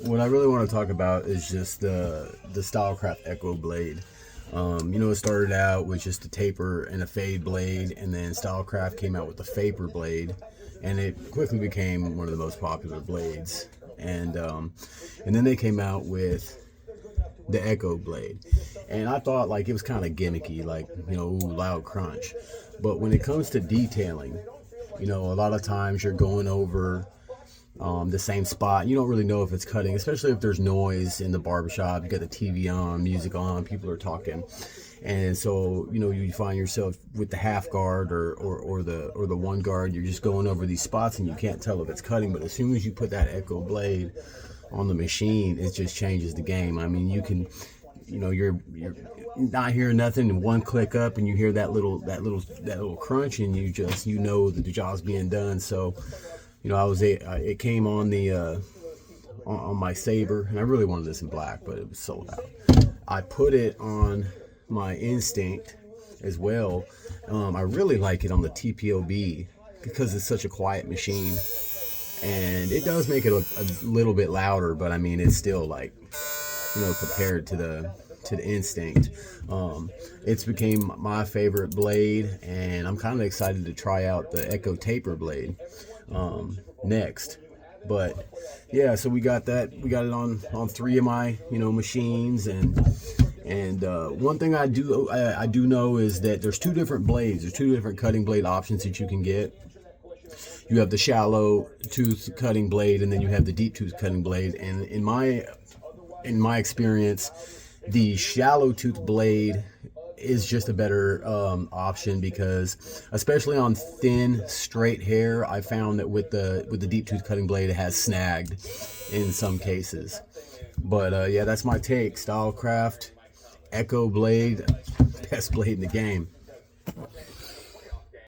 what I really want to talk about is just the stylecraft Echo blade. It started out with just a taper and a fade blade, and then stylecraft came out with the vapor blade, and it quickly became one of the most popular blades. And then they came out with the Echo blade, and I thought like it was kind of gimmicky, like ooh, loud crunch. But when it comes to detailing, a lot of times you're going over the same spot. You don't really know if it's cutting, especially if there's noise in the barbershop. You got the TV on, music on, people are talking, and so you find yourself with the half guard or the one guard. You're just going over these spots and you can't tell if it's cutting. But as soon as you put that Echo blade on the machine, it just changes the game. I mean, you can, you're not hearing nothing, and one click up, and you hear that little crunch, and you know that the job's being done. So, it came on the on my Saber, and I really wanted this in black, but it was sold out. I put it on my Instinct as well. I really like it on the TPOB because it's such a quiet machine, and it does make it a little bit louder, but I mean it's still like compared to the Instinct. It's became my favorite blade, and I'm kind of excited to try out the Echo taper blade next. But yeah, so we got it on three of my machines, and one thing I do know is that there's two different blades. There's two different cutting blade options that you can get. You have the shallow tooth cutting blade, and then you have the deep tooth cutting blade. And in my experience, the shallow tooth blade is just a better option, because especially on thin straight hair, I found that with the deep tooth cutting blade, it has snagged in some cases. But yeah, that's my take. Stylecraft Echo blade, best blade in the game.